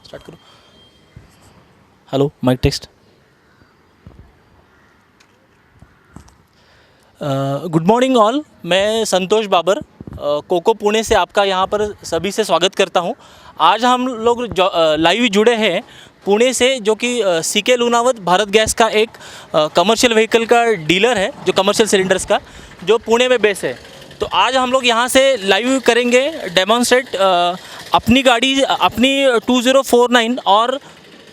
Start करो। Hello, mike test. Good morning all. मैं Santosh Babar cocoa Pune से आपका यहाँ पर सभी से स्वागत करता हूँ। आज हम लोग लाइव जुड़े हैं पुणे से, जो कि सीके लूनावत भारत गैस का एक कमर्शियल व्हीकल का डीलर है, जो कमर्शियल सिलेंडर्स का, जो पुणे में बेस है। तो आज हम लोग यहाँ से लाइव करेंगे डेमोन्स्ट्रेट अपनी गाड़ी, अपनी 2049 और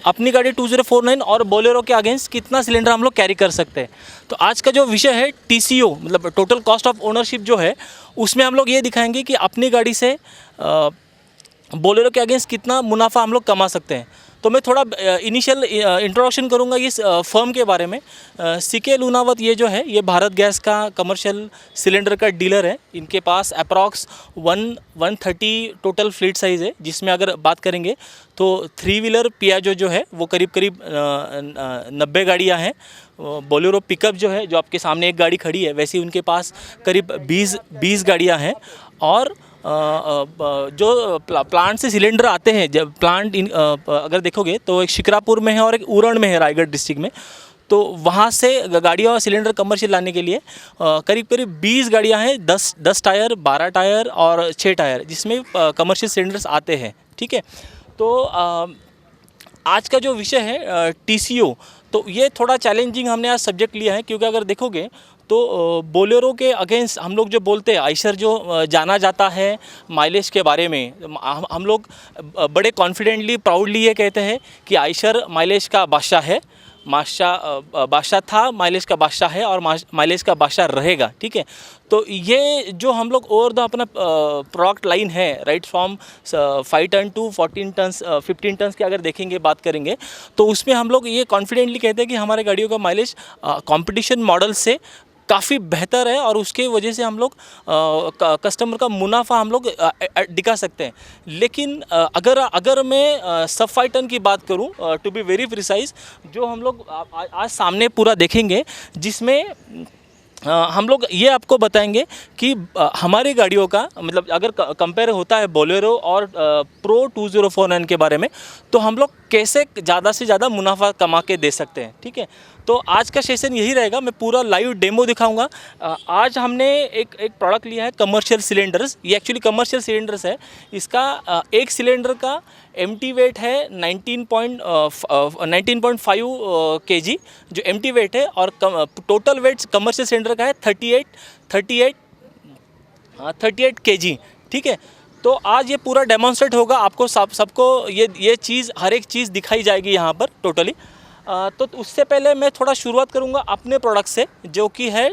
अपनी गाड़ी 2049 और बोलेरो के अगेंस्ट कितना सिलेंडर हम लोग कैरी कर सकते हैं। तो आज का जो विषय है TCO, मतलब टोटल कॉस्ट ऑफ ओनरशिप जो है, उसमें हम लोग ये दिखाएंगे कि अपनी गाड़ी से बोलेरो के अगेंस्ट कितना मुनाफा हम लोग कमा सकते हैं। तो मैं थोड़ा इनिशियल इंट्रोडक्शन करूंगा इस फर्म के बारे में। सीके लूनावत ये जो है, ये भारत गैस का कमर्शियल सिलेंडर का डीलर है। इनके पास अप्रॉक्स 130 टोटल फ्लीट साइज़ है, जिसमें अगर बात करेंगे तो 3 व्हीलर पियाजो जो है वो करीब 90 गाड़ियाँ हैं। बोलेरो पिकअप जो है, जो आपके सामने एक गाड़ी खड़ी है, वैसे उनके पास करीब 20 गाड़ियाँ हैं। और जो प्लांट से सिलेंडर आते हैं, जब प्लांट अगर देखोगे तो एक शिक्रापुर में है और एक उरण में है, रायगढ़ डिस्ट्रिक्ट में। तो वहाँ से गाड़ियाँ और सिलेंडर कमर्शियल लाने के लिए करीब 20 गाड़ियाँ हैं, 10 टायर, 12 टायर और 6 टायर, जिसमें कमर्शियल सिलेंडर्स आते हैं। ठीक है। तो आज का जो विषय है TCO, तो ये थोड़ा चैलेंजिंग हमने आज सब्जेक्ट लिया है, क्योंकि अगर देखोगे तो बोलेरो के अगेंस्ट हम लोग जो बोलते हैं, आइशर जो जाना जाता है माइलेज के बारे में, हम लोग बड़े कॉन्फिडेंटली प्राउडली ये कहते हैं कि आइशर माइलेज का बादशाह है, बादशाह था, माइलेज का बादशाह है और माइलेज का बादशाह रहेगा। ठीक है। तो ये जो हम लोग ओवर द अपना प्रोडक्ट लाइन है, right from 5 ton to 14 tons 15 tons की अगर देखेंगे, बात करेंगे, तो उसमें हम लोग ये कॉन्फिडेंटली कहते हैं कि हमारे गाड़ियों का माइलेज कंपटीशन मॉडल से काफ़ी बेहतर है, और उसके वजह से हम लोग कस्टमर का मुनाफा हम लोग दिखा सकते हैं। लेकिन अगर मैं सब 5 टन की बात करूं, टू बी वेरी प्रिसाइज, जो हम लोग आज सामने पूरा देखेंगे, जिसमें हम लोग ये आपको बताएंगे कि हमारी गाड़ियों का मतलब अगर कंपेयर होता है बोलेरो और प्रो 2049 के बारे में, तो हम लोग कैसे ज़्यादा से ज़्यादा मुनाफा कमा के दे सकते हैं। ठीक है। तो आज का सेशन यही रहेगा, मैं पूरा लाइव डेमो दिखाऊंगा। आज हमने एक प्रोडक्ट लिया है कमर्शियल सिलेंडर्स। ये एक्चुअली कमर्शियल सिलेंडर्स है। इसका एक सिलेंडर का एम्प्टी वेट है 19.5 kg, जो एम्प्टी वेट है, और टोटल वेट कमर्शियल सिलेंडर का है 38 kg। ठीक है। तो आज ये पूरा डेमोन्स्ट्रेट होगा, आपको सबको ये चीज़, हर एक चीज़ दिखाई जाएगी यहाँ पर टोटली। तो उससे पहले मैं थोड़ा शुरुआत करूँगा अपने प्रोडक्ट से, जो कि है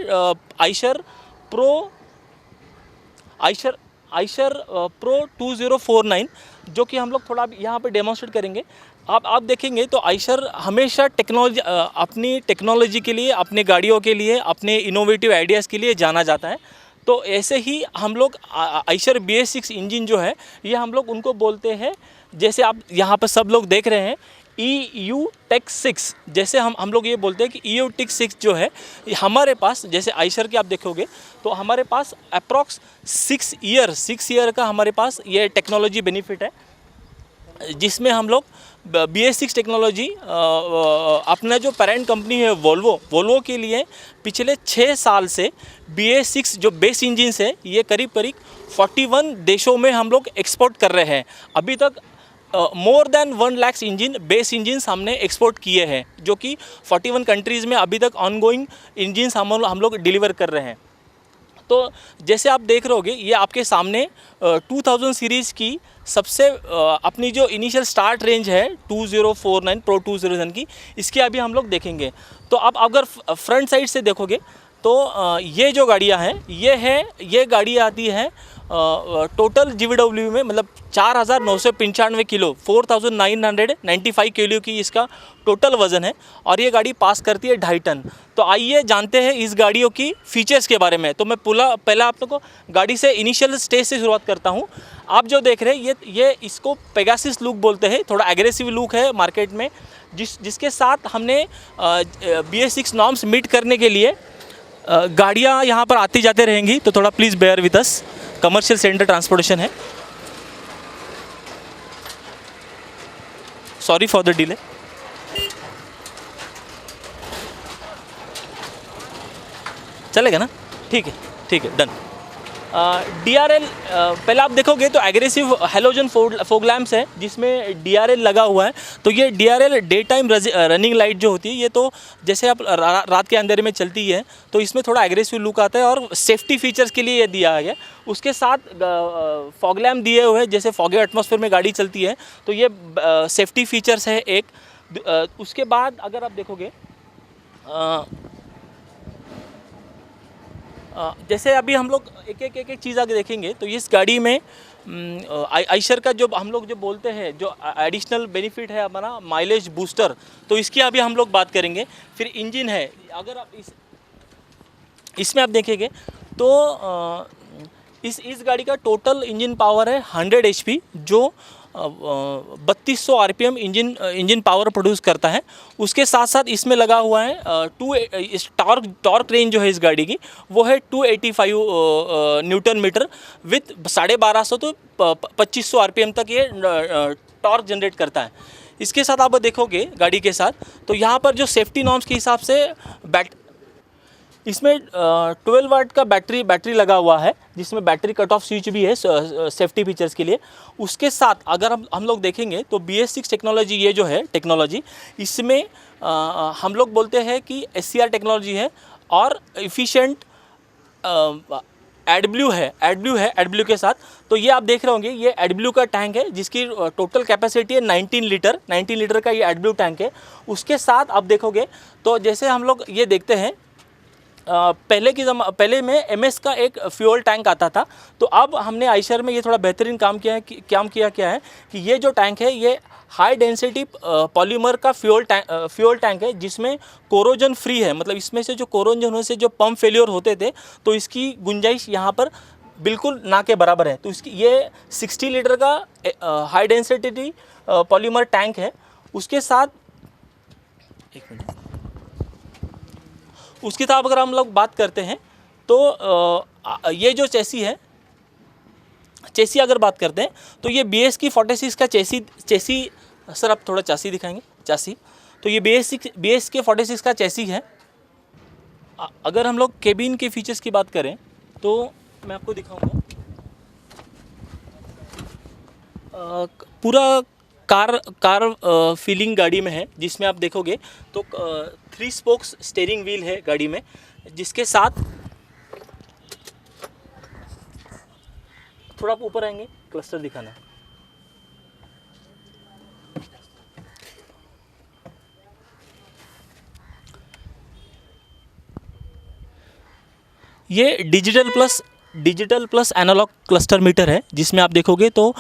आइशर प्रो 2049, जो कि हम लोग थोड़ा यहाँ पे डेमोन्स्ट्रेट करेंगे। आप देखेंगे तो आइशर हमेशा अपनी टेक्नोलॉजी के लिए, अपने गाड़ियों के लिए, अपने इनोवेटिव आइडियाज़ के लिए जाना जाता है। तो ऐसे ही हम लोग आइशर BS6 इंजन जो है, ये हम लोग उनको बोलते हैं, जैसे आप यहाँ पर सब लोग देख रहे हैं, EU Tech 6, जैसे हम लोग ये बोलते हैं कि EU Tech 6 जो है हमारे पास, जैसे आइशर की आप देखोगे तो हमारे पास अप्रॉक्स 6 ईयर का हमारे पास ये टेक्नोलॉजी बेनिफिट है, जिसमें हम लोग BS6 टेक्नोलॉजी अपना जो पेरेंट कंपनी है वोल्वो के लिए पिछले 6 साल से BS6 जो बेस इंजिन है, ये करीब 41 देशों में हम लोग एक्सपोर्ट कर रहे हैं। अभी तक more than 1 lakh engine, base engines हमने एक्सपोर्ट किए हैं, जो कि 41 कंट्रीज़ में अभी तक ऑनगोइंग इंजिन्स हम लोग डिलीवर कर रहे हैं। तो जैसे आप देख रहे होगे, ये आपके सामने 2000 सीरीज़ की सबसे अपनी जो इनिशियल स्टार्ट रेंज है 2049 प्रो 2000 की, इसके अभी हम लोग देखेंगे। तो आप अगर फ्रंट साइड से देखोगे तो ये जो गाड़ियाँ हैं, ये गाड़ी आती है टोटल GVW में, मतलब 4995 किलो, 4995 किलो की इसका टोटल वज़न है, और ये गाड़ी पास करती है 2.5 टन। तो आइए जानते हैं इस गाड़ियों की फीचर्स के बारे में। तो मैं पहला आप लोगों को गाड़ी से इनिशियल स्टेज से शुरुआत करता हूँ। आप जो देख रहे हैं, ये इसको पेगासिस लुक बोलते हैं, थोड़ा एग्रेसिव लुक है मार्केट में, जिसके साथ हमने BS6 नॉर्म्स मीट करने के लिए गाड़ियाँ यहाँ पर आती जाते रहेंगी, तो थोड़ा please bear with us. Commercial cylinder transportation है। Sorry for the delay. चलेगा ना? ठीक है, डन। DRL पहले आप देखोगे तो एग्रेसिव हेलोजन फोग लैम्प्स है जिसमें DRL लगा हुआ है। तो ये DRL day time running light जो होती है, ये तो जैसे आप रात के अंधेरे में चलती है तो इसमें थोड़ा एग्रेसिव लुक आता है और सेफ्टी फीचर्स के लिए ये दिया है। उसके साथ फॉग लैम्प दिए हुए हैं, जैसे फॉगी एटमॉस्फेयर में गाड़ी चलती है तो ये सेफ्टी फीचर्स है एक। उसके बाद अगर आप देखोगे जैसे अभी हम लोग एक चीज़ आगे देखेंगे तो इस गाड़ी में आइशर का जो हम लोग जो बोलते हैं जो एडिशनल बेनिफिट है हमारा माइलेज बूस्टर, तो इसकी अभी हम लोग बात करेंगे। फिर इंजन है, अगर आप इसमें आप देखेंगे तो इस गाड़ी का टोटल इंजन पावर है 100 HP, जो 3200 RPM इंजन पावर प्रोड्यूस करता है। उसके साथ साथ इसमें लगा हुआ है टॉर्क रेंज जो है इस गाड़ी की वो है 285 न्यूटन मीटर विथ 1250 तो 2500 RPM तक ये टॉर्क जनरेट करता है। इसके साथ आप देखोगे गाड़ी के साथ तो यहाँ पर जो सेफ्टी नॉर्म्स के हिसाब से इसमें 12 वाट का बैटरी लगा हुआ है, जिसमें बैटरी कट ऑफ स्विच भी है सेफ्टी फीचर्स के लिए। उसके साथ अगर हम लोग देखेंगे तो BS6 टेक्नोलॉजी, ये जो है टेक्नोलॉजी, इसमें हम लोग बोलते हैं कि SCR टेक्नोलॉजी है और इफ़िशेंट AdBlue है AdBlue के साथ। तो ये आप देख रहे होंगे, ये AdBlue का टैंक है जिसकी टोटल कैपेसिटी है 19 लीटर का ये AdBlue टैंक है। उसके साथ आप देखोगे तो जैसे हम लोग ये देखते हैं पहले में MS का एक फ्यूल टैंक आता था, तो अब हमने आइशर में ये थोड़ा बेहतरीन काम किया है कि ये जो टैंक है ये हाई डेंसिटी पॉलीमर का फ्यूल टैंक है जिसमें कोरोजन फ्री है। मतलब इसमें से जो कोरोजन होने से जो पंप फेलियर होते थे तो इसकी गुंजाइश यहाँ पर बिल्कुल ना के बराबर है। तो इसकी ये 60 लीटर का हाई डेंसिटी पॉलीमर टैंक है। उसके साथ एक मिनट, उसकी तरफ अगर हम लोग बात करते हैं तो ये जो चेसी अगर बात करते हैं तो ये BS46 का चेसी सर आप थोड़ा चासी दिखाएंगे, चासी। तो ये BS46 का चेसी है। अगर हम लोग केबिन के फीचर्स की बात करें तो मैं आपको दिखाऊंगा, पूरा कार फीलिंग गाड़ी में है, जिसमें आप देखोगे तो 3 स्पोक्स स्टीयरिंग व्हील है गाड़ी में, जिसके साथ थोड़ा आप ऊपर आएंगे, क्लस्टर दिखाना है। ये digital plus analog cluster meter है, जिसमें आप देखोगे तो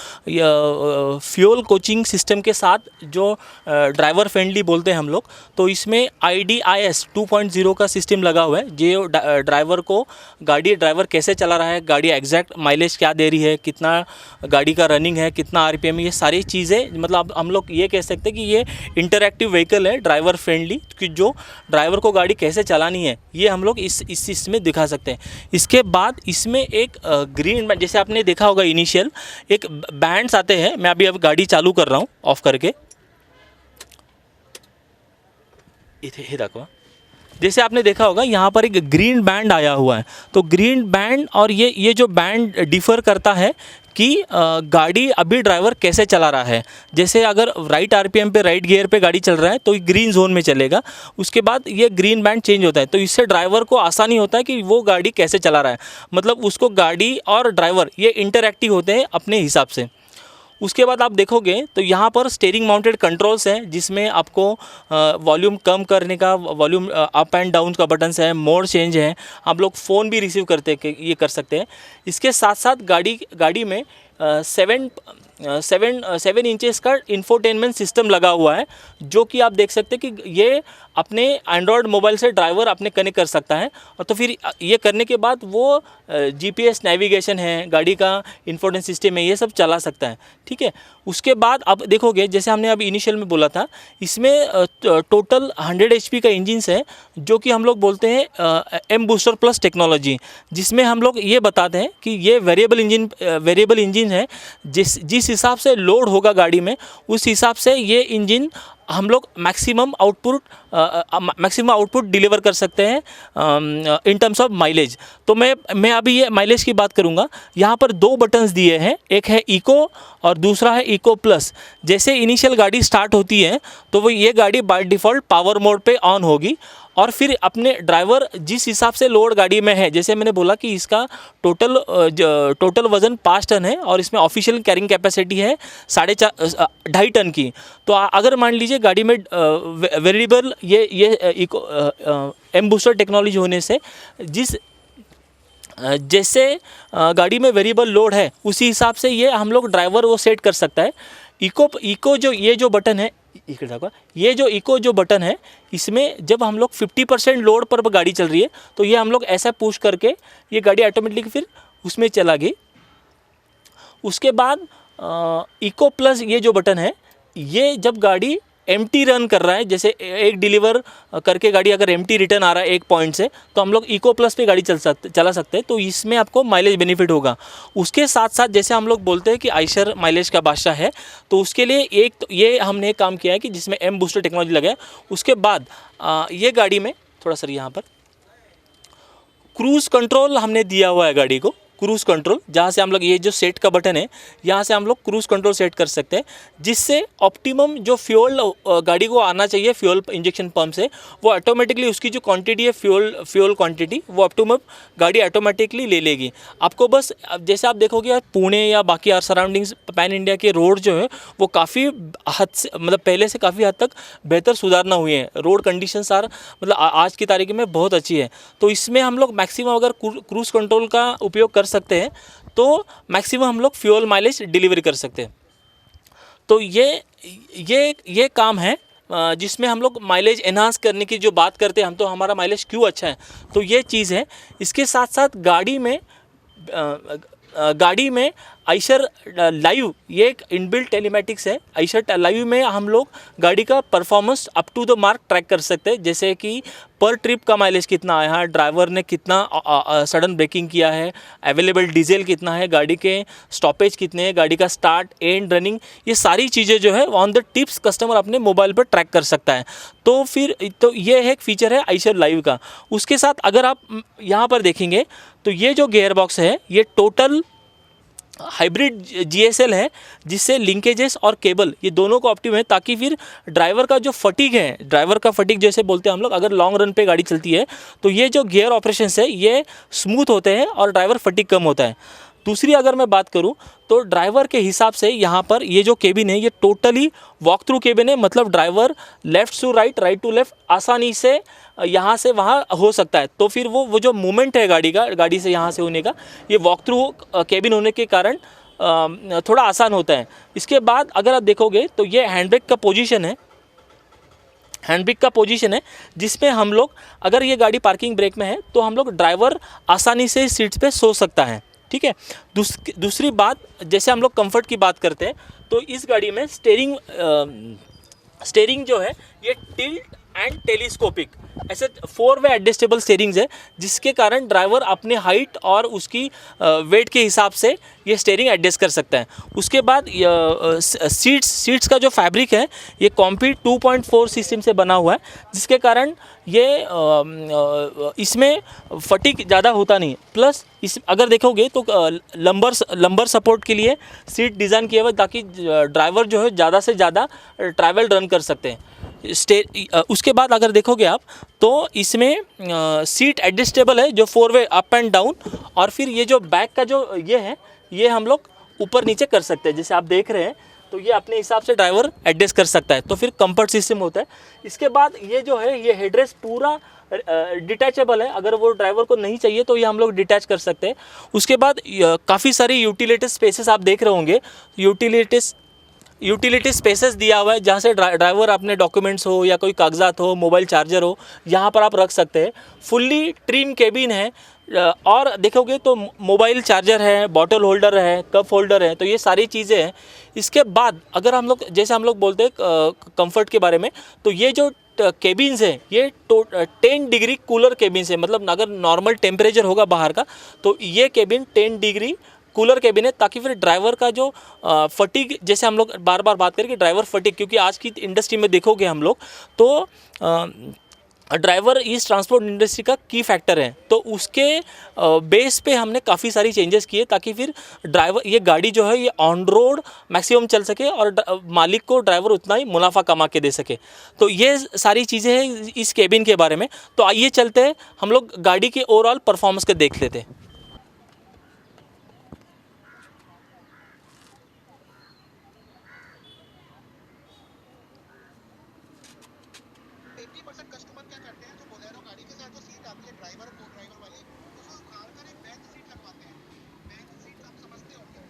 फ्यूल कोचिंग सिस्टम के साथ जो ड्राइवर फ्रेंडली बोलते हैं हम लोग, तो इसमें IDIS 2.0 का सिस्टम लगा हुआ है जो ड्राइवर को ड्राइवर कैसे चला रहा है, गाड़ी एग्जैक्ट माइलेज क्या दे रही है, कितना गाड़ी का रनिंग है, कितना RPM, ये सारी चीज़ें, मतलब हम लोग ये कह सकते हैं कि ये इंटरैक्टिव व्हीकल है ड्राइवर फ्रेंडली, कि जो ड्राइवर को गाड़ी कैसे चलानी है ये हम लोग इस इसमें दिखा सकते हैं। इसके बाद इसमें एक ग्रीन बैंड, जैसे आपने देखा होगा इनिशियल एक बैंड्स आते हैं, मैं अभी गाड़ी चालू कर रहा हूँ ऑफ करके, हे देखो, जैसे आपने देखा होगा यहाँ पर एक ग्रीन बैंड आया हुआ है। तो ग्रीन बैंड और ये जो बैंड डिफ़र करता है कि गाड़ी अभी ड्राइवर कैसे चला रहा है। जैसे अगर राइट RPM पे, राइट गियर पे गाड़ी चल रहा है तो ग्रीन जोन में चलेगा, उसके बाद ये ग्रीन बैंड चेंज होता है। तो इससे ड्राइवर को आसानी होता है कि वो गाड़ी कैसे चला रहा है, मतलब उसको गाड़ी और ड्राइवर ये इंटरैक्टिव होते हैं अपने हिसाब से। उसके बाद आप देखोगे तो यहाँ पर स्टीयरिंग माउंटेड कंट्रोल्स हैं, जिसमें आपको वॉल्यूम कम करने का, वॉल्यूम अप एंड डाउन का बटन्स है, मोड चेंज है, आप लोग फ़ोन भी रिसीव करते ये कर सकते हैं। इसके साथ साथ गाड़ी में 7 इंचेस का इंफोटेनमेंट सिस्टम लगा हुआ है, जो कि आप देख सकते हैं कि ये अपने एंड्रॉयड मोबाइल से ड्राइवर अपने कनेक्ट कर सकता है। और तो फिर ये करने के बाद वो GPS नेविगेशन है, गाड़ी का इंफोटेनमेंट सिस्टम है, ये सब चला सकता है, ठीक है। उसके बाद आप देखोगे, जैसे हमने अभी इनिशियल में बोला था, इसमें टोटल 100 HP का इंजिन है, जो कि हम लोग बोलते हैं M बूस्टर प्लस टेक्नोलॉजी, जिसमें हम लोग ये बताते हैं कि ये वेरिएबल इंजन इंजन है, जिस हिसाब से लोड होगा गाड़ी में, उस हिसाब से ये इंजन हम लोग मैक्सिमम आउटपुट डिलीवर कर सकते हैं इन टर्म्स ऑफ माइलेज। तो मैं अभी ये माइलेज की बात करूँगा। यहाँ पर दो बटन्स दिए हैं, एक है इको और दूसरा है इको प्लस। जैसे इनिशियल गाड़ी स्टार्ट होती है तो वो ये गाड़ी बाय डिफ़ॉल्ट पावर मोड पे ऑन होगी, और फिर अपने ड्राइवर जिस हिसाब से लोड गाड़ी में है, जैसे मैंने बोला कि इसका टोटल वज़न 5 टन है और इसमें ऑफिशियल कैरिंग कैपेसिटी है 2.5 टन की। तो अगर मान लीजिए गाड़ी में वेरिएबल ये इको एम बूस्टर टेक्नोलॉजी होने से जैसे गाड़ी में वेरिएबल लोड है उसी हिसाब से ये हम लोग ड्राइवर वो सेट कर सकता है। इको जो ये जो बटन है, ये जो इको जो बटन है, इसमें जब हम लोग 50% लोड पर गाड़ी चल रही है तो ये हम लोग ऐसा पुश करके ये गाड़ी ऑटोमेटिकली फिर उसमें चला गई। उसके बाद इको प्लस ये जो बटन है, ये जब गाड़ी एम्प्टी रन कर रहा है, जैसे एक डिलीवर करके गाड़ी अगर एम्प्टी रिटर्न आ रहा है एक पॉइंट से, तो हम लोग इको प्लस पे गाड़ी चला सकते हैं, तो इसमें आपको माइलेज बेनिफिट होगा। उसके साथ साथ जैसे हम लोग बोलते हैं कि आयशर माइलेज का बादशाह है, तो उसके लिए एक तो ये हमने एक काम किया है कि जिसमें एम बूस्टर टेक्नोलॉजी लगा है। उसके बाद ये गाड़ी में थोड़ा सा यहाँ पर क्रूज़ कंट्रोल हमने दिया हुआ है गाड़ी को, क्रूज़ कंट्रोल, जहाँ से हम लोग ये जो सेट का बटन है यहाँ से हम लोग क्रूज़ कंट्रोल सेट कर सकते हैं, जिससे ऑप्टिमम जो फ्यूल गाड़ी को आना चाहिए फ्यूल इंजेक्शन पंप से, वो ऑटोमेटिकली उसकी जो क्वांटिटी है फ्यूल क्वांटिटी वो ऑप्टिमम गाड़ी ऑटोमेटिकली ले लेगी। आपको बस जैसे आप देखोगे पुणे या बाकी सराउंडिंग्स पैन इंडिया के रोड जो है वो काफ़ी हद से मतलब पहले से काफ़ी हद तक बेहतर सुधारना हुई है। रोड कंडीशन मतलब आज की तारीख में बहुत अच्छी है। तो इसमें हम लोग मैक्सिमम अगर क्रूज़ कंट्रोल का उपयोग कर सकते हैं तो मैक्सिमम हम लोग फ्यूल माइलेज डिलीवरी कर सकते हैं। तो ये काम है जिसमें हम लोग माइलेज एनहांस करने की जो बात करते हैं हम, तो हमारा माइलेज क्यों अच्छा है, तो ये चीज़ है। इसके साथ साथ गाड़ी में आयशर लाइव ये एक इनबिल्ट टेलीमेटिक्स है। आयशर लाइव में हम लोग गाड़ी का performance up to the mark track कर सकते हैं, जैसे कि पर ट्रिप का माइलेज कितना आया है, ड्राइवर ने कितना सडन ब्रेकिंग किया है, अवेलेबल डीजल कितना है, गाड़ी के स्टॉपेज कितने हैं, गाड़ी का स्टार्ट एंड रनिंग, ये सारी चीज़ें जो है ऑन द टिप्स कस्टमर अपने मोबाइल पर ट्रैक कर सकता है। तो ये एक फीचर है आयशर लाइव का। उसके साथ अगर आप यहाँ पर देखेंगे तो ये जो गियर बॉक्स है ये टोटल हाइब्रिड GSL है, जिससे लिंकेजेस और केबल ये दोनों को ऑप्टिम है, ताकि फिर ड्राइवर का जो फटीग है, ड्राइवर का फटीग जैसे बोलते हैं हम लोग, अगर लॉन्ग रन पे गाड़ी चलती है तो ये जो गियर ऑपरेशंस है ये स्मूथ होते हैं और ड्राइवर फटीग कम होता है। दूसरी अगर मैं बात करूं तो ड्राइवर के हिसाब से यहाँ पर ये जो केबिन है ये टोटली वॉक थ्रू केबिन है, मतलब driver left to right, right to left आसानी से यहाँ से वहाँ हो सकता है। तो फिर वो जो मूवमेंट है गाड़ी से यहाँ से होने का, ये वॉक थ्रू केबिन होने के कारण थोड़ा आसान होता है। इसके बाद अगर आप देखोगे तो ये हैंडब्रेक का पोजीशन है, जिसमें हम लोग अगर ये गाड़ी पार्किंग ब्रेक में है तो हम लोग ड्राइवर आसानी से सीट्स पे सो सकता है। ठीक है। दूसरी बात, जैसे हम लोग कंफर्ट की बात करते हैं तो इस गाड़ी में स्टेयरिंग जो है ये टिल्ट एंड टेलीस्कोपिक ऐसे 4 वे एडजस्टेबल स्टेयरिंग्स है, जिसके कारण ड्राइवर अपने हाइट और उसकी वेट के हिसाब से ये स्टेयरिंग एडजस्ट कर सकता है। उसके बाद सीट्स का जो फैब्रिक है ये कॉम्पीट 2.4 सिस्टम से बना हुआ है, जिसके कारण ये इसमें फटीग ज़्यादा होता नहीं। प्लस अगर देखोगे तो लंबर सपोर्ट के लिए सीट डिज़ाइन किया हुआ है, ताकि ड्राइवर जो है ज़्यादा से ज़्यादा ट्रैवल रन कर सकते हैं। उसके बाद अगर देखोगे आप तो इसमें सीट एडजस्टेबल है, जो 4 वे अप एंड डाउन, और फिर ये जो बैक का जो ये है ये हम लोग ऊपर नीचे कर सकते हैं, जैसे आप देख रहे हैं। तो ये अपने हिसाब से ड्राइवर एडजस्ट कर सकता है, तो फिर कंफर्ट सिस्टम होता है। इसके बाद ये जो है ये हेडरेस्ट पूरा डिटैचेबल है, अगर वो ड्राइवर को नहीं चाहिए तो ये हम लोग डिटैच कर सकते हैं। उसके बाद काफ़ी सारी यूटिलिटी स्पेसेस आप देख रहे होंगे, यूटिलिटी स्पेसेस दिया हुआ है, जहाँ से ड्राइवर अपने डॉक्यूमेंट्स हो या कोई कागजात हो, मोबाइल चार्जर हो, यहाँ पर आप रख सकते हैं। फुल्ली ट्रिम केबिन है, और देखोगे तो मोबाइल चार्जर है, बॉटल होल्डर है, कप होल्डर है, तो ये सारी चीज़ें हैं। इसके बाद अगर हम लोग जैसे हम लोग बोलते हैं कंफर्ट के बारे में, तो ये जो केबिन्स है ये 10 डिग्री कूलर केबिन्स है, मतलब अगर नॉर्मल टेम्परेचर होगा बाहर का तो ये केबिन 10 डिग्री कूलर केबिन है, ताकि फिर ड्राइवर का जो फटीग, जैसे हम लोग बार बार बात करें कि ड्राइवर फटीग, क्योंकि आज की इंडस्ट्री में देखोगे हम लोग तो ड्राइवर इस ट्रांसपोर्ट इंडस्ट्री का की फैक्टर है। तो उसके बेस पे हमने काफ़ी सारी चेंजेस किए, ताकि फिर ड्राइवर, ये गाड़ी जो है ये ऑन रोड मैक्सिमम चल सके और मालिक को ड्राइवर उतना ही मुनाफा कमा के दे सके। तो ये सारी चीज़ें हैं इस केबिन के बारे में। तो आइए चलते हैं, हम लोग गाड़ी के ओवरऑल परफॉर्मेंस को देख लेते हैं। कस्टमर क्या करते हैं, जो बोलेरो गाड़ी के साथ जो सीट आती है ड्राइवर को ड्राइवर वाली, उसको उखाड़कर एक बेंच सीट लगवाते हैं। बेंच सीट आप समझते होंगे,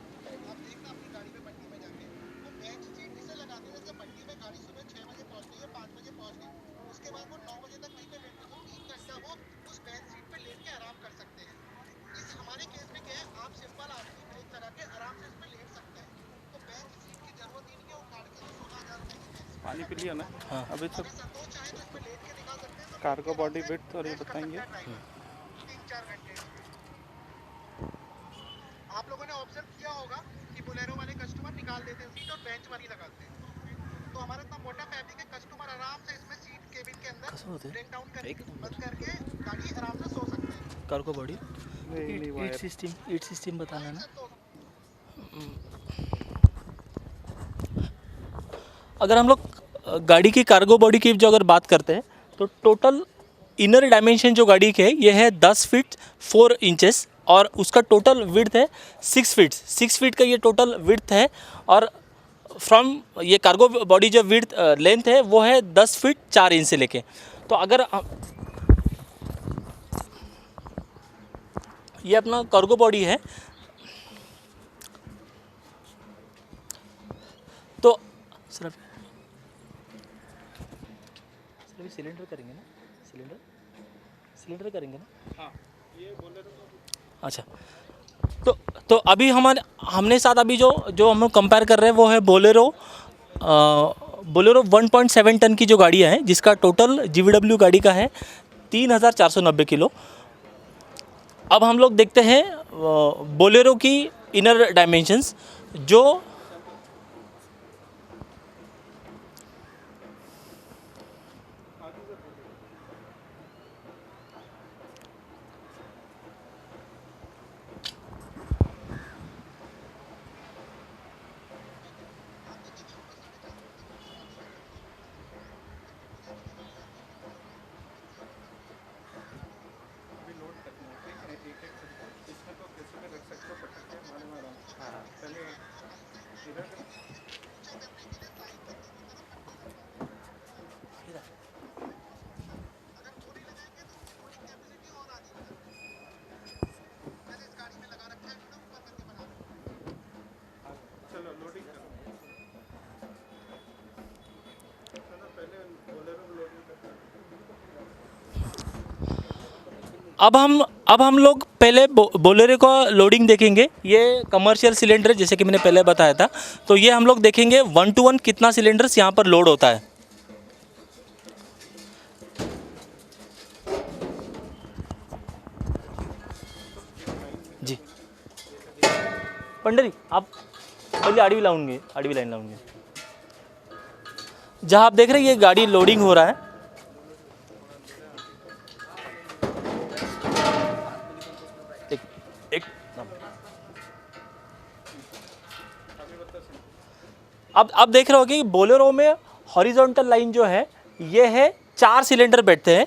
आप देखना अपनी गाड़ी में पट्टी में जाके, वो बेंच सीट इसे लगाते हैं जैसे पट्टी में गाड़ी सुबह 6 बजे पहुंच गई है, 5 बजे पहुंच गई, उसके बाद वो 9 बजे तक वहीं पे बैठ के 3 घंटा वो उस बेंच सीट पे लेट के आराम कर सकते हैं। इस हमारे केस में क्या है, आप सिंपल आदमी ब्रेक लगा के आराम से इसमें लेट सकते हैं। तो बेंच सीट की जरूरत ही नहीं है उखाड़ के 16,000 रुपए की बेंच सीट। पानी पी लिया ना। हाँ। अभी तो संतोष चाहे तो इसमें लेट के निकाल सकते हैं, तो कार्गो बॉडी विड्थ और ये बताएंगे। 3-4 घंटे। आप लोगों ने ऑब्जर्व किया होगा कि बोलेरो वाले कस्टमर निकाल देते हैं सीट और बेंच वाली लगाते हैं। तो हमारा इतना मोटा फैब्रिक है, कस्टमर आराम से इसमें सीट केबिन के अंदर ब्रेक डाउन करके बंद करके गाड़ी आराम से सो सकते हैं। कार्गो बॉडी नहीं वायर ईट सिस्टम बताना ना। अगर हम लोग गाड़ी की कार्गो बॉडी की जो अगर बात करते हैं, तो टोटल इनर डायमेंशन जो गाड़ी के है ये है 10 फीट 4 इंचेस, और उसका टोटल विड्थ है 6 फीट। 6 फीट का ये टोटल विड्थ है। और फ्रॉम ये कार्गो बॉडी जो विड्थ लेंथ है वो है 10 फीट 4 इंच से लेके। तो अगर ये अपना कार्गो बॉडी है, तो सिर्फ सिलेंडर करेंगे ना, सिलेंडर करेंगे ना। हाँ, ये बोले तो अच्छा, तो अभी हमने साथ अभी जो हम कंपेयर कर रहे हैं वो है बोलेरो 1.7 टन की जो गाड़ियाँ हैं, जिसका टोटल GVW गाड़ी का है 3,490 किलो। अब हम लोग देखते हैं बोलेरो की इनर डायमेंशंस, जो अभी लोड करते हैं। ठीक है, एक इसमें तो कैसे भी रख सकते हो, पटक के हमारे में आराम से। पहले इधर चलो लोडिंग करो। चलो पहले बोलेरो में लोडिंग करते हैं। अब हम लोग पहले बोलेरो का लोडिंग देखेंगे। ये कमर्शियल सिलेंडर, जैसे कि मैंने पहले बताया था, तो ये हम लोग देखेंगे 1 to 1 कितना सिलेंडर्स यहाँ पर लोड होता है। जी पंडरी, आप पहले आडवी लाइन लाऊंगे। जहाँ आप देख रहे हैं ये गाड़ी लोडिंग हो रहा है। एक अब देख रहे हो कि बोलेरो में हॉरिजॉन्टल लाइन जो है ये है 4 सिलेंडर बैठते हैं,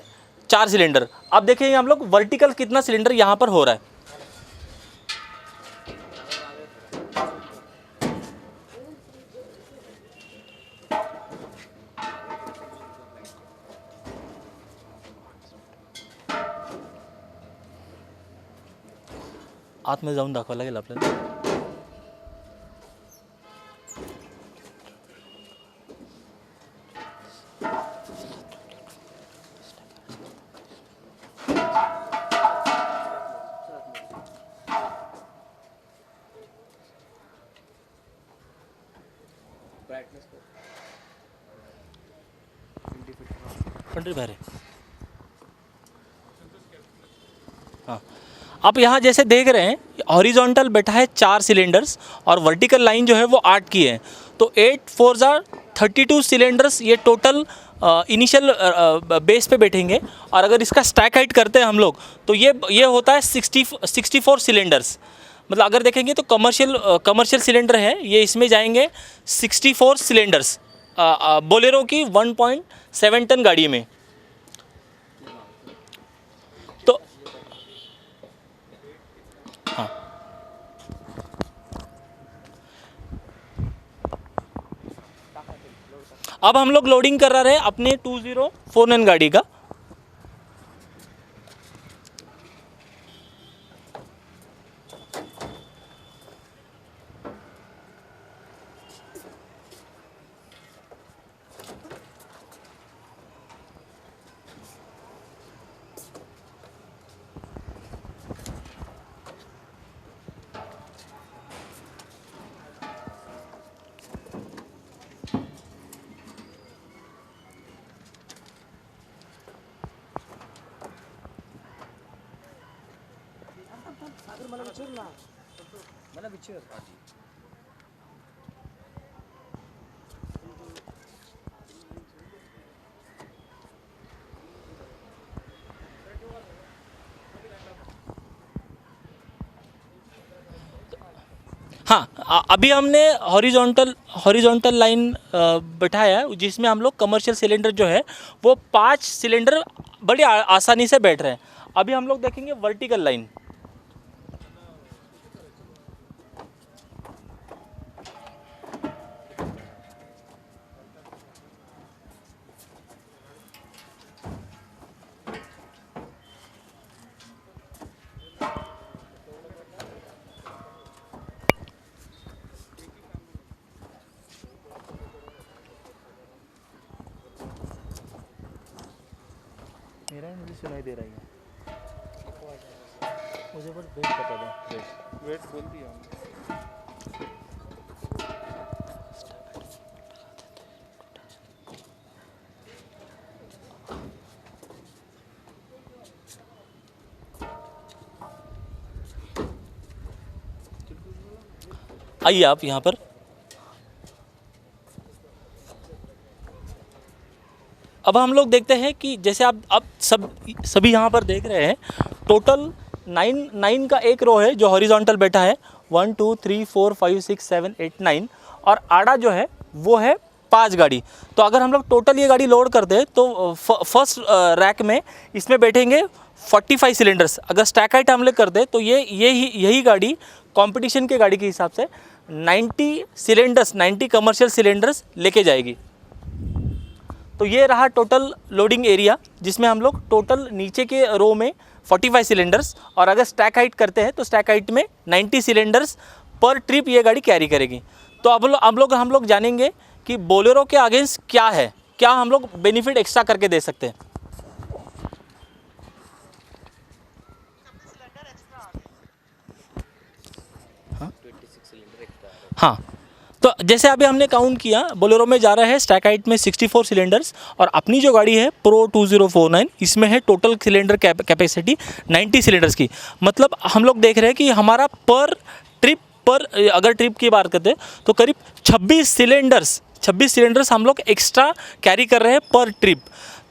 4 सिलेंडर। अब देखिए हम लोग वर्टिकल कितना सिलेंडर यहाँ पर हो रहा है। आतमध्ये जाऊन दाखवायला लागेल आपल्याला। पंडरी बाहर है। हाँ, आप यहाँ जैसे देख रहे हैं हॉरिजॉन्टल बैठा है 4 सिलेंडर्स और वर्टिकल लाइन जो है वो 8 की है। तो 8 4 32 सिलेंडर्स ये टोटल इनिशियल बेस पे बैठेंगे। और अगर इसका स्टैक हाइट करते हैं हम लोग तो ये होता है 64 सिलेंडर्स। मतलब अगर देखेंगे तो कमर्शियल सिलेंडर है ये, इसमें जाएंगे 64 सिलेंडर्स बोलेरो की 1.7 टन गाड़ी में। तो हाँ, अब हम लोग लोडिंग कर रहे हैं अपने 2049 गाड़ी का। हाँ, अभी हमने हॉरिजॉन्टल लाइन बैठाया है जिसमें हम लोग कमर्शियल सिलेंडर जो है वो 5 सिलेंडर बड़ी आसानी से बैठ रहे हैं। अभी हम लोग देखेंगे वर्टिकल लाइन। मेरा ही मुझे सुनाई दे रहा है, मुझे बस वेट बता दो। वेट बोल दिया हमने। आइए आप यहाँ पर। अब हम लोग देखते हैं कि जैसे आप अब सभी यहाँ पर देख रहे हैं, टोटल 9 का एक रो है जो हॉरिजॉन्टल बैठा है, 1 2 3 4 5 6 7 8 9, और आड़ा जो है वो है 5 गाड़ी। तो अगर हम लोग टोटल ये गाड़ी लोड करते हैं तो फर्स्ट रैक में इसमें बैठेंगे 45 सिलेंडर्स। अगर स्टैक हाइट हम लोग करते हैं तो यही गाड़ी कंपटीशन के गाड़ी के हिसाब से 90 कमर्शियल सिलेंडर्स लेके जाएगी। तो ये रहा टोटल लोडिंग एरिया जिसमें हम लोग टोटल नीचे के रो में 45 सिलेंडर्स, और अगर स्टैक हाइट करते हैं तो स्टैक हाइट में 90 सिलेंडर्स पर ट्रिप ये गाड़ी कैरी करेगी। तो अब हम लोग जानेंगे कि बोलेरो के अगेंस्ट क्या हम लोग बेनिफिट एक्स्ट्रा करके दे सकते हैं। हाँ, तो जैसे अभी हमने काउंट किया, बोलेरो में जा रहा है स्टैक हाइट में 64 सिलेंडर्स, और अपनी जो गाड़ी है प्रो 2049 इसमें है टोटल सिलेंडर कैपेसिटी 90 सिलेंडर्स की। मतलब हम लोग देख रहे हैं कि हमारा अगर ट्रिप की बात करते हैं तो करीब 26 सिलेंडर्स हम लोग एक्स्ट्रा कैरी कर रहे हैं पर ट्रिप।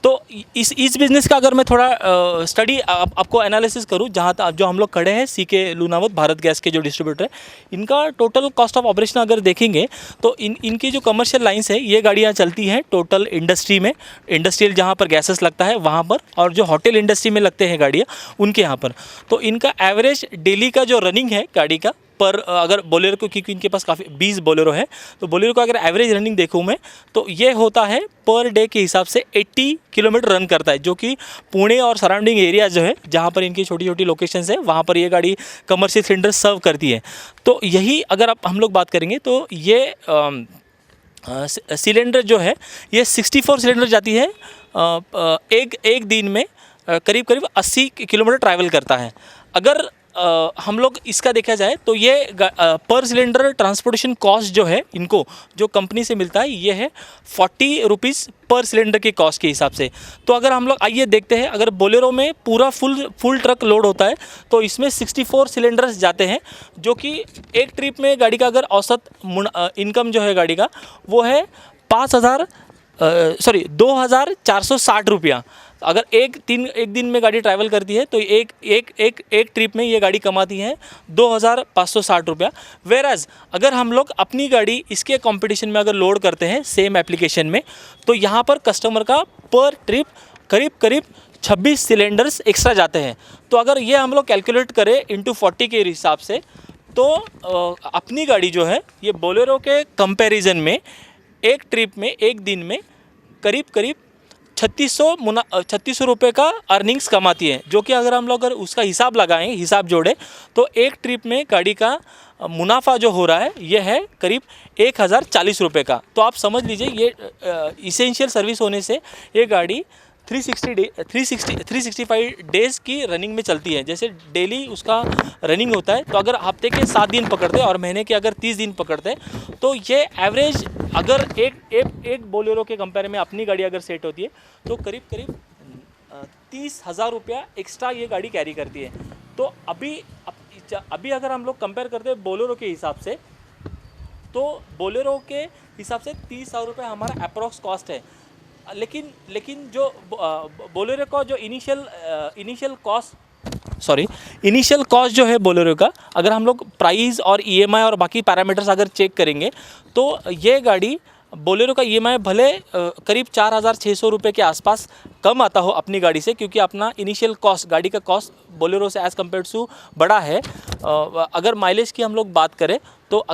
तो इस बिज़नेस का अगर मैं थोड़ा स्टडी आपको एनालिसिस करूं, जहाँ जो हम लोग खड़े हैं सीके लूनावत भारत गैस के जो डिस्ट्रीब्यूटर है, इनका टोटल कॉस्ट ऑफ ऑपरेशन अगर देखेंगे तो इनकी जो कमर्शियल लाइंस है ये गाड़ियाँ चलती हैं टोटल इंडस्ट्रियल जहाँ पर गैसेस लगता है वहाँ पर, और जो होटल इंडस्ट्री में लगते हैं गाड़ियाँ उनके यहाँ पर। तो इनका एवरेज डेली का जो रनिंग है गाड़ी का पर, अगर बोलेरो को, क्योंकि इनके पास काफ़ी 20 बोलेरो है, तो बोलेरो को अगर एवरेज रनिंग देखूँ मैं तो ये होता है पर डे के हिसाब से 80 किलोमीटर रन करता है, जो कि पुणे और सराउंडिंग एरिया जो है जहाँ पर इनकी छोटी छोटी लोकेशंस है वहाँ पर ये गाड़ी कमर्शियल सिलेंडर सर्व करती है। तो यही अगर हम लोग बात करेंगे तो ये सिलेंडर जो है ये 64 सिलेंडर जाती है एक दिन में करीब 80 किलोमीटर ट्रैवल करता है। अगर हम लोग इसका देखा जाए तो ये पर सिलेंडर ट्रांसपोर्टेशन कॉस्ट जो है इनको जो कंपनी से मिलता है ये है 40 रुपीज़ पर सिलेंडर के कॉस्ट के हिसाब से। तो अगर हम लोग आइए देखते हैं, अगर बोलेरो में पूरा फुल ट्रक लोड होता है तो इसमें 64 सिलेंडर्स जाते हैं, जो कि एक ट्रिप में गाड़ी का अगर औसत इनकम जो है गाड़ी का वो है 2,460 रुपया। अगर एक दिन में गाड़ी ट्रैवल करती है तो एक ट्रिप में ये गाड़ी कमाती है 2,560 रुपया। वेराज अगर हम लोग अपनी गाड़ी इसके कंपटीशन में अगर लोड करते हैं सेम एप्लीकेशन में, तो यहाँ पर कस्टमर का पर ट्रिप करीब 26 सिलेंडर्स एक्स्ट्रा जाते हैं। तो अगर ये हम लोग कैलकुलेट करें इंटू 40 के हिसाब से, तो अपनी गाड़ी जो है ये बोलेरो के कंपैरिजन में एक ट्रिप में एक दिन में करीब 3600 रुपये का अर्निंग्स कमाती है, जो कि अगर हम लोग अगर उसका हिसाब लगाएं, हिसाब जोड़ें, तो एक ट्रिप में गाड़ी का मुनाफा जो हो रहा है ये है करीब 1,040 रुपये का। तो आप समझ लीजिए ये इसेंशियल सर्विस होने से ये गाड़ी 365 डेज़ की रनिंग में चलती है। जैसे डेली उसका रनिंग होता है, तो अगर हफ्ते के 7 दिन पकड़ते हैं और महीने के अगर 30 दिन पकड़ते हैं, तो ये एवरेज अगर एक बोलेरो के कंपेयर में अपनी गाड़ी अगर सेट होती है तो करीब 30,000 रुपया एक्स्ट्रा ये गाड़ी कैरी करती है। तो अभी अगर हम लोग कंपेयर करते हैं बोलेरो के हिसाब से, तो बोलेरो के हिसाब से 30,000 रुपये हमारा अप्रॉक्स कॉस्ट है। लेकिन जो बोलेरो का जो इनिशियल कॉस्ट जो है बोलेरो का, अगर हम लोग प्राइस और ईएमआई और बाकी पैरामीटर्स अगर चेक करेंगे, तो ये गाड़ी बोलेरो का ईएमआई भले करीब 4,600 रुपये के आसपास कम आता हो अपनी गाड़ी से, क्योंकि अपना इनिशियल कॉस्ट गाड़ी का कॉस्ट बोलेरो से एज़ कम्पेयर टू बड़ा है। अगर माइलेज की हम लोग बात करें तो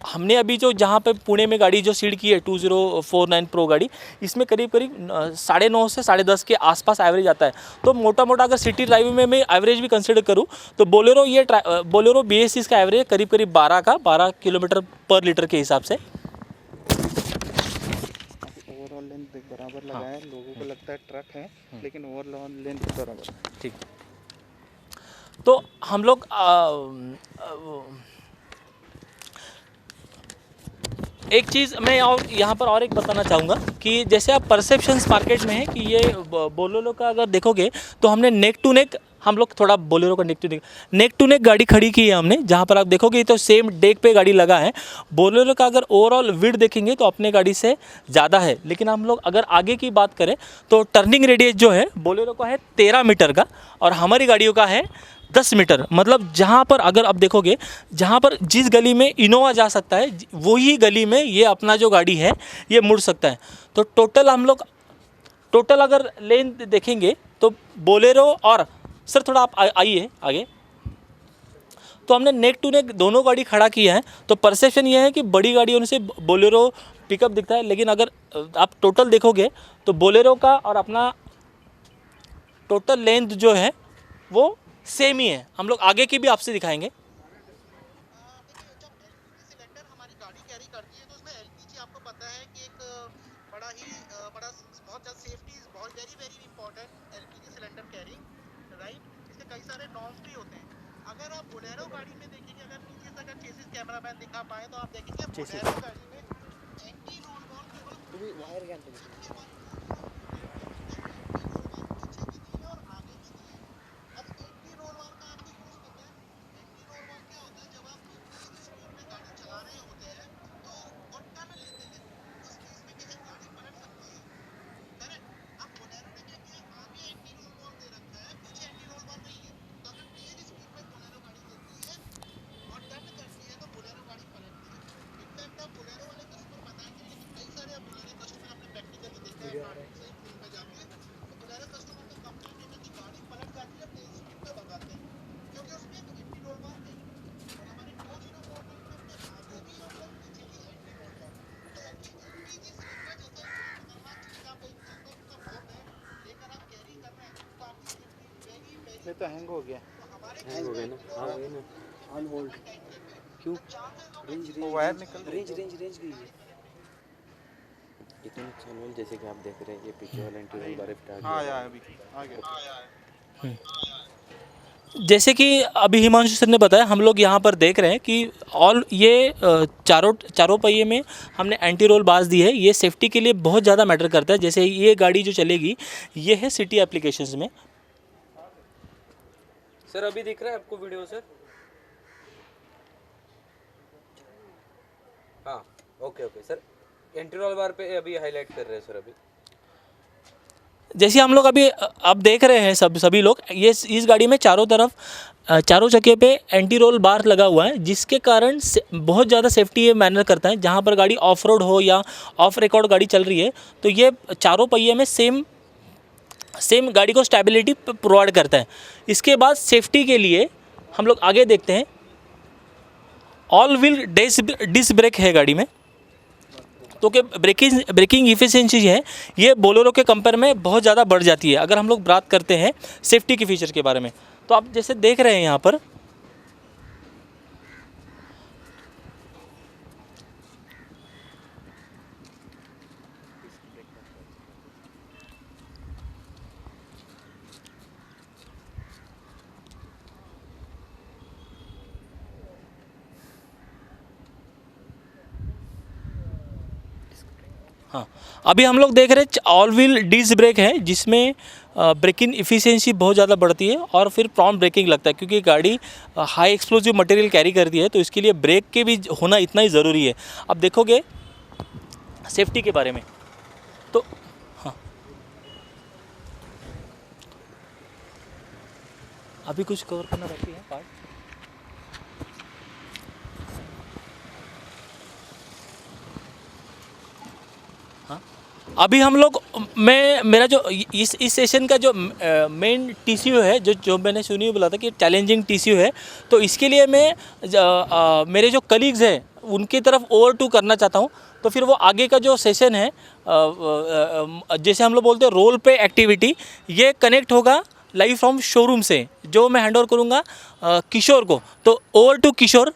हमने अभी जो जहाँ पे पुणे में गाड़ी जो सीड की है 2049 प्रो गाड़ी, इसमें करीब 9.5 से 10.5 के आसपास एवरेज आता है। तो मोटा अगर सिटी ड्राइविंग में मैं एवरेज भी कंसिडर करूँ तो बोलेरो BS6 का एवरेज करीब 12 किलोमीटर पर लीटर के हिसाब से। ओवरऑल लेंथ बराबर लगाया है, लोगों को लगता है ट्रक है, लेकिन ओवरऑल लेंथ बराबर। ठीक। तो हम लोग एक चीज़ मैं यहाँ पर और एक बताना चाहूँगा कि जैसे आप परसेप्शंस मार्केट में है कि ये बोलेरो का अगर देखोगे तो हमने नेक टू नेक, हम लोग थोड़ा बोलेरो का नेक टू नेक गाड़ी खड़ी की है हमने। जहाँ पर आप देखोगे तो सेम डेक पे गाड़ी लगा है। बोलेरो का अगर ओवरऑल विड्थ देखेंगे तो अपने गाड़ी से ज़्यादा है, लेकिन हम लोग अगर आगे की बात करें तो टर्निंग रेडियस जो है बोलेरो का है 13 मीटर का और हमारी गाड़ियों का है 10 मीटर। मतलब जहाँ पर अगर आप देखोगे, जहाँ पर जिस गली में इनोवा जा सकता है वही गली में ये अपना जो गाड़ी है ये मुड़ सकता है। तो टोटल अगर लेंथ देखेंगे तो बोलेरो और सर थोड़ा आप आइए आगे, तो हमने नेक टू नेक दोनों गाड़ी खड़ा किया है। तो परसेप्शन ये है कि बड़ी गाड़ियों से बोलेरो पिकअप दिखता है, लेकिन अगर आप टोटल देखोगे तो बोलेरो का और अपना टोटल लेंथ जो है वो सेम ही है। हम लोग आगे की भी आपसे दिखाएंगे। देखिए, जब एलपीजी सिलेंडर हमारी गाड़ी कैरी करती है तो उसमें एलपीजी आपको पता है कि एक बड़ा बहुत ज़्यादा सेफ्टी इज बहुत very important LPG cylinder carrying, right. इसके कई सारे नॉर्म्स भी होते हैं। अगर आप बोलेरो गाड़ी में देखेंगे, अगर नीचे से अगर चेसिस कैमरामैन दिखा पाए तो आप देखेंगे बोलेरो गाड़ी में एंटी रोल बॉल केवल वायर गन पीछे की दी है और आगे की दी है। अब एंटी रोल वॉल का आपको यूज पता है। एंटी रोल वॉल क्या होता है, जब आप स्पीड में गाड़ी चला रहे होते हैं तो और टर्न लेते हैं, उस केस में क्या है गाड़ी पलट सकती है, करेक्ट। अब बोलेरो ने क्या किया, आगे एंटी रोल वॉल दे रखा है, पीछे एंटी रोल वॉल नहीं है। तो अगर तेज स्पीड में बोलेरो गाड़ी लेती है और टर्न करती है तो बोलेरो गाड़ी पलटती है। इनफैक्ट अब बोलेरो वाले कस्टमर बताएंगे, लेकिन कई सारे अब बोलेरो कस्टमर हमने प्रैक्टिकली देखा है मार्केट से फील्ड में जाके, तो बोलेरो कस्टमर का कंप्लेंट है कि गाड़ी पलट जाती है तेज स्पीड में भगाते हैं, क्योंकि उसमें एक एंटी रोल बार नहीं। और हमारी 2049 में अपने आगे भी और प्लस पीछे भी एंटी रोल बार। तो ये एलपीजी सिलेंडर जैसा एक खतरनाक चीज, आप एक चलता फिरता बहुत है लेकर आप कैरी कर रहे हैं तो आपकी सेफ्टी वेरी ये तो हैंग हो गया, तो हमारे हैंग हो गया ना। हाँ वही ना, ऑन होल्ड क्यों, रेंज वो वायर निकल रेंज गई है। इतना नुकसान हुआ जैसे कि आप देख रहे हैं ये पीछे वाला इंटीरियर बार स्टार्ट हाँ आया अभी आ गया। जैसे कि अभी हिमांशु सर ने बताया, हम लोग यहाँ पर देख रहे हैं कि ऑल ये चारों पहिए में हमने एंटी रोल बार्स दी है। ये सेफ्टी के लिए बहुत ज़्यादा मैटर करता है। जैसे ये गाड़ी जो चलेगी ये है सिटी एप्लीकेशंस में। सर अभी दिख रहा है आपको वीडियो सर? हाँ okay okay sir, entry roll bar पे अभी हाईलाइट कर रहे हैं सर अभी। जैसे हम लोग अभी अब देख रहे हैं सभी लोग, ये इस गाड़ी में चारों तरफ चारों चक्के पे एंटी रोल बार लगा हुआ है, जिसके कारण बहुत ज़्यादा सेफ्टी ये मैनर करता है। जहाँ पर गाड़ी ऑफ रोड हो या ऑफ रिकॉर्ड गाड़ी चल रही है तो ये चारों पहिए में सेम गाड़ी को स्टेबिलिटी प्रोवाइड करता है। इसके बाद सेफ्टी के लिए हम लोग आगे देखते हैं, ऑल व्हील डिस्क ब्रेक है गाड़ी में। तो कि ब्रेकिंग इफिशिएंसी है ये बोलेरो के कंपेयर में बहुत ज़्यादा बढ़ जाती है अगर हम लोग बात करते हैं सेफ्टी के फीचर के बारे में। तो आप जैसे देख रहे हैं यहाँ पर, हाँ अभी हम लोग देख रहे हैं ऑल व्हील डिस्क ब्रेक है, जिसमें ब्रेकिंग इफ़िशियंसी बहुत ज़्यादा बढ़ती है और फिर प्रॉम्प्ट ब्रेकिंग लगता है, क्योंकि गाड़ी हाई एक्सप्लोसिव मटेरियल कैरी करती है। तो इसके लिए ब्रेक के भी होना इतना ही ज़रूरी है। अब देखोगे सेफ्टी के बारे में तो हाँ, अभी कुछ कवर करना बाकी है पार्ट। अभी हम लोग मेरा जो इस सेशन का जो मेन टीसीयू है, जो मैंने सुनी बोला था कि चैलेंजिंग टीसीयू है, तो इसके लिए मैं मेरे जो कलीग्स हैं उनकी तरफ ओवर टू करना चाहता हूँ। तो फिर वो आगे का जो सेशन है, जैसे हम लोग बोलते हैं रोल पे एक्टिविटी, ये कनेक्ट होगा लाइव फ्रॉम शोरूम से, जो मैं हैंड ओवर करूँगा किशोर को। तो ओवर टू किशोर।